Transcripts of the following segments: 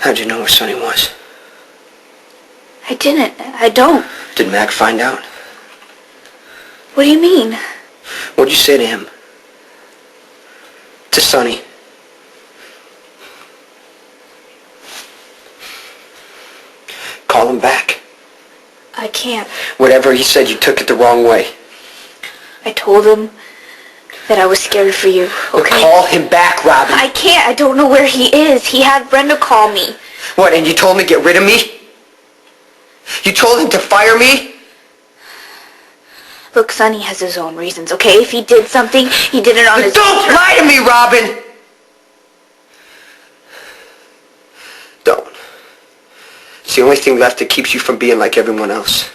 How'd you know where Sonny was? I didn't. I don't. Did Mac find out? What do you mean? What'd you say to him? To Sonny? Call him back. I can't. Whatever he said, you took it the wrong way. I told him that I was scared for you, okay? Call him back, Robin. I can't. I don't know where he is. He had Brenda call me. What, and you told him to get rid of me? You told him to fire me? Look, Sonny has his own reasons, okay? If he did something, he did it on his own. Don't lie to me, Robin! Don't. It's the only thing left that keeps you from being like everyone else.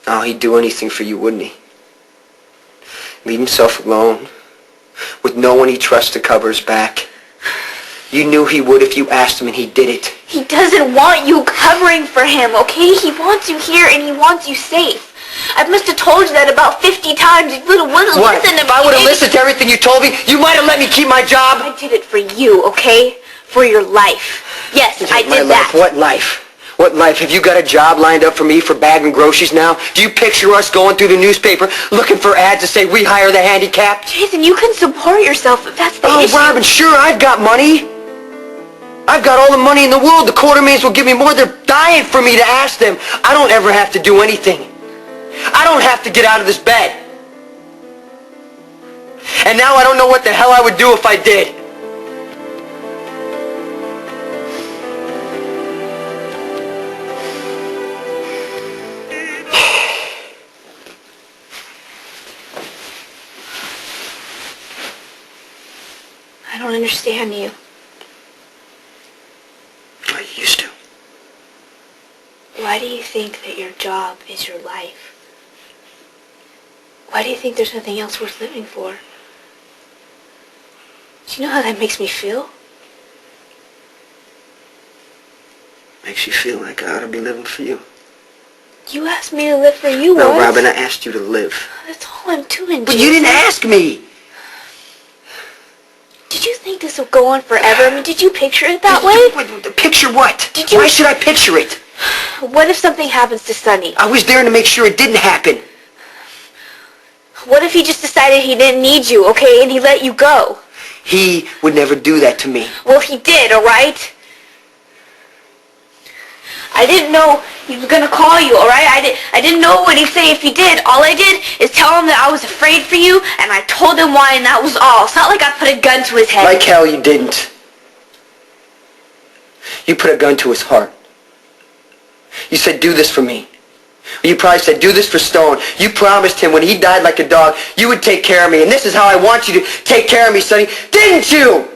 Oh, he'd do anything for you, wouldn't he? Leave himself alone, with no one he trusts to cover his back. You knew he would if you asked him, and he did it. He doesn't want you covering for him, okay? He wants you here, and he wants you safe. I must have told you that about 50 times. You wouldn't listen to me. If I would have listened to everything you told me, you might have let me keep my job. I did it for you, okay? For your life. Yes, I did that. What life? What life? Have you got a job lined up for me for bagging groceries now? Do you picture us going through the newspaper looking for ads to say we hire the handicapped? Jason, you can support yourself if that's the issue. Oh, Robin, sure, I've got money. I've got all the money in the world. The Quartermains will give me more. They're dying for me to ask them. I don't ever have to do anything. I don't have to get out of this bed. And now I don't know what the hell I would do if I did. I don't understand you. I used to. Why do you think that your job is your life? Why do you think there's nothing else worth living for? Do you know how that makes me feel? Makes you feel like I ought to be living for you. You asked me to live for you No, once. Robin, I asked you to live. That's all I'm doing, But you didn't ask me. Did you think this would go on forever? I mean, did you picture it that way? Picture what? Did you? Why should I picture it? What if something happens to Sonny? I was there to make sure it didn't happen. What if he just decided he didn't need you, okay, and he let you go? He would never do that to me. Well, he did, all right? I didn't know he was going to call you, all right? I didn't know what he'd say if he did. All I did is tell him that I was afraid for you, and I told him why, and that was all. It's not like I put a gun to his head. Like hell you didn't. You put a gun to his heart. You said, do this for me. You probably said, do this for Stone. You promised him when he died like a dog, you would take care of me, and this is how I want you to take care of me, Sonny. Didn't you?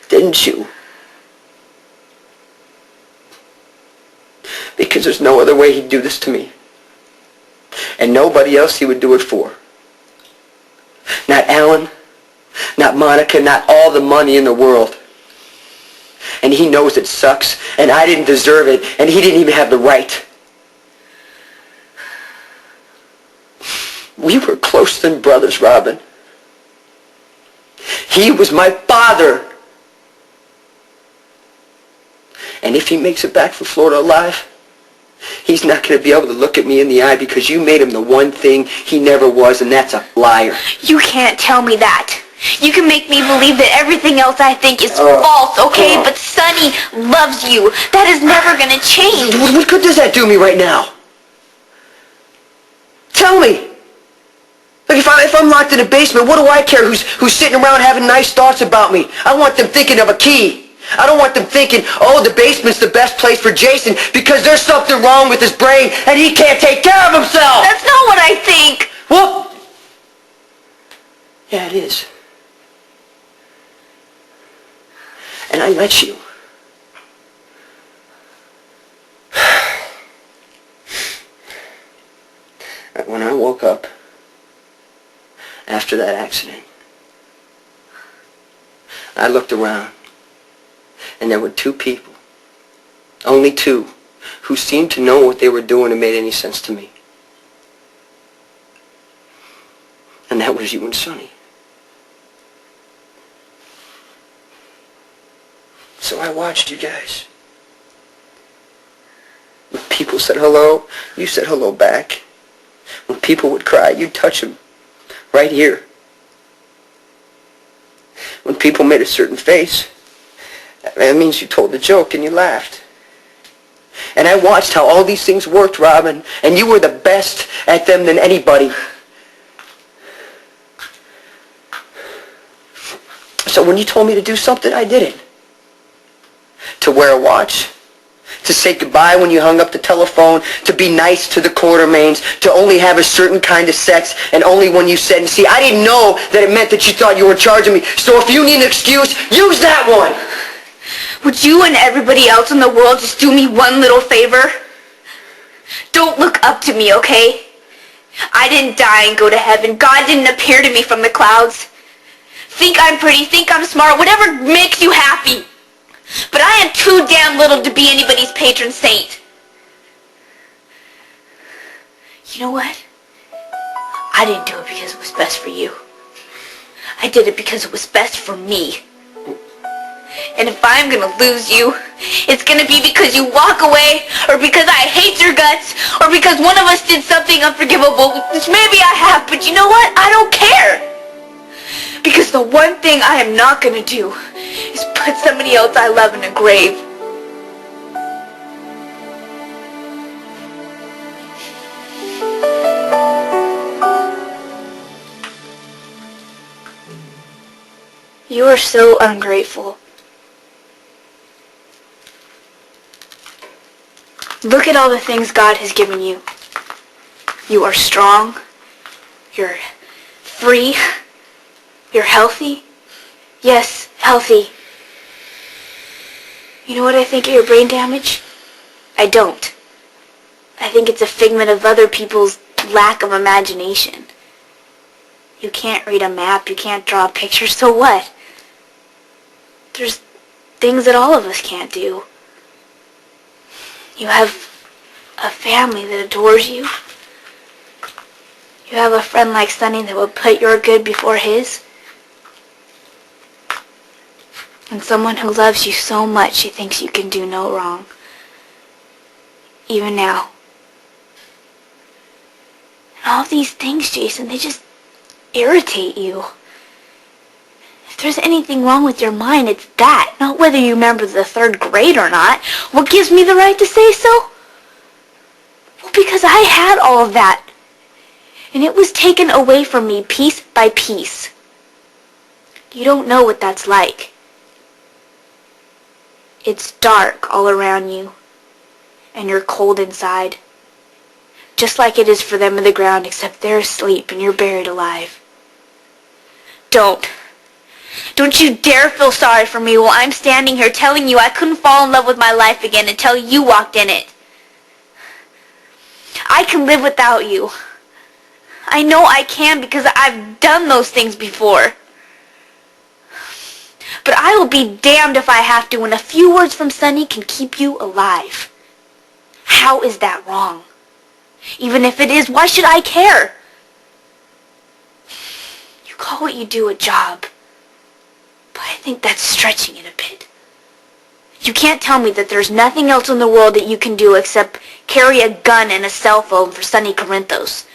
Didn't you? Because there's no other way he'd do this to me. And nobody else he would do it for. Not Alan, not Monica, not all the money in the world. And he knows it sucks, and I didn't deserve it, and he didn't even have the right. We were closer than brothers, Robin. He was my father. And if he makes it back from Florida alive, he's not going to be able to look at me in the eye because you made him the one thing he never was, and that's a liar. You can't tell me that. You can make me believe that everything else I think is false, okay? But Sonny loves you. That is never going to change. What good does that do me right now? Tell me. Like if I'm locked in a basement, what do I care who's sitting around having nice thoughts about me? I want them thinking of a key. I don't want them thinking, oh, the basement's the best place for Jason because there's something wrong with his brain and he can't take care of himself. That's not what I think. Well, yeah, it is. And I let you. When I woke up after that accident, I looked around, and there were two people, only two, who seemed to know what they were doing and made any sense to me. And that was was you and Sonny. So I watched you guys. When people said hello, you said hello back. When people would cry, you'd touch them right here. When people made a certain face, that means you told the joke and you laughed. And I watched how all these things worked, Robin, and you were the best at them than anybody. So when you told me to do something, I did it. To wear a watch, to say goodbye when you hung up the telephone, to be nice to the Quartermains, to only have a certain kind of sex, and only when you said, and see, I didn't know that it meant that you thought you were charging me, so if you need an excuse, use that one! Would you and everybody else in the world just do me one little favor? Don't look up to me, okay? I didn't die and go to heaven. God didn't appear to me from the clouds. Think I'm pretty, think I'm smart, whatever makes you happy. But I am too damn little to be anybody's patron saint. You know what? I didn't do it because it was best for you. I did it because it was best for me. And if I'm gonna lose you, it's gonna be because you walk away, or because I hate your guts, or because one of us did something unforgivable, which maybe I have, but you know what? I don't care. Because the one thing I am not gonna do is put somebody else I love in a grave. You are so ungrateful. Look at all the things God has given you. You are strong. You're free. You're healthy. Yes, healthy. You know what I think of your brain damage? I don't. I think it's a figment of other people's lack of imagination. You can't read a map, you can't draw a picture, so what? There's things that all of us can't do. You have a family that adores you. You have a friend like Sonny that will put your good before his. And someone who loves you so much she thinks you can do no wrong. Even now. And all these things, Jason, they just irritate you. If there's anything wrong with your mind, it's that. Not whether you remember the 3rd grade or not. What gives me the right to say so? Well, because I had all of that. And it was taken away from me piece by piece. You don't know what that's like. It's dark all around you, and you're cold inside. Just like it is for them in the ground, except they're asleep and you're buried alive. Don't you dare feel sorry for me while I'm standing here telling you I couldn't fall in love with my life again until you walked in it. I can live without you. I know I can because I've done those things before. But I will be damned if I have to when a few words from Sonny can keep you alive. How is that wrong? Even if it is, why should I care? You call what you do a job, but I think that's stretching it a bit. You can't tell me that there's nothing else in the world that you can do except carry a gun and a cell phone for Sonny Corinthos.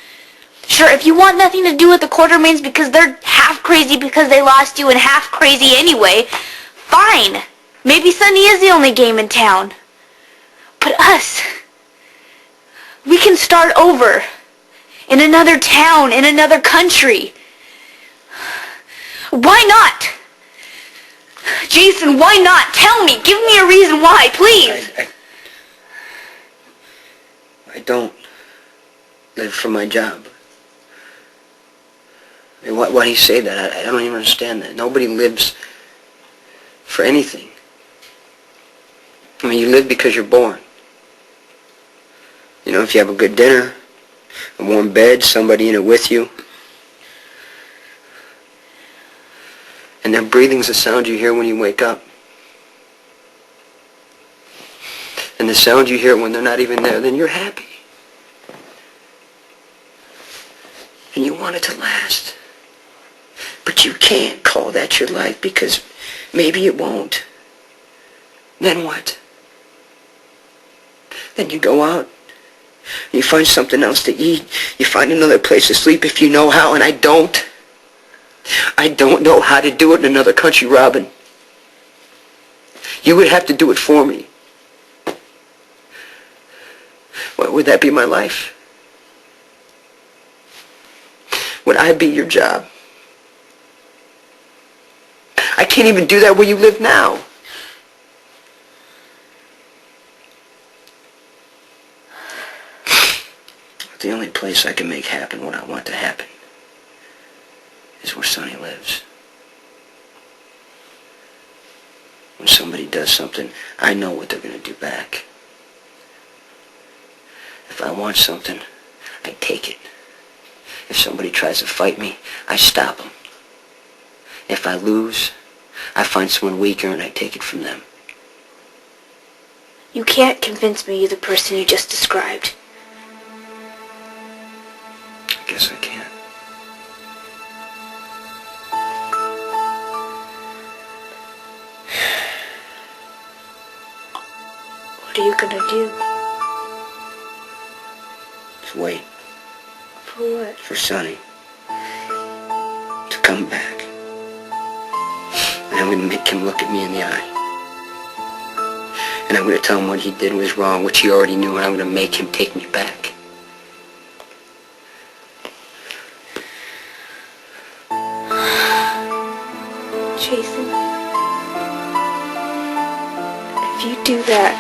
Sure, if you want nothing to do with the Quartermains because they're half crazy because they lost you and half crazy anyway, fine. Maybe Sonny is the only game in town. But us, we can start over in another town, in another country. Why not? Jason, why not? Tell me. Give me a reason why, please. I don't live for my job. I mean, why do you say that? I don't even understand that. Nobody lives for anything. I mean, you live because you're born. You know, if you have a good dinner, a warm bed, somebody in it with you. And that breathing's the sound you hear when you wake up. And the sound you hear when they're not even there, then you're happy. And you want it to last. But you can't call that your life because maybe it won't. Then what? Then you go out. You find something else to eat. You find another place to sleep if you know how, and I don't. I don't know how to do it in another country, Robin. You would have to do it for me. What would that be, my life? Would I be your job? I can't even do that where you live now. The only place I can make happen what I want to happen is where Sonny lives. When somebody does something, I know what they're going to do back. If I want something, I take it. If somebody tries to fight me, I stop them. If I lose, I find someone weaker and I take it from them. You can't convince me you're the person you just described. I guess I can't. What are you gonna do? Just wait. For what? For Sonny to come back. And I'm going to make him look at me in the eye. And I'm going to tell him what he did was wrong, which he already knew, and I'm going to make him take me back. Jason, if you do that,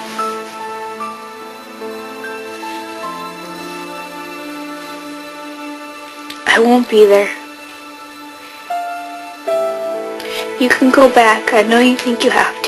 I won't be there. You can go back. I know you think you have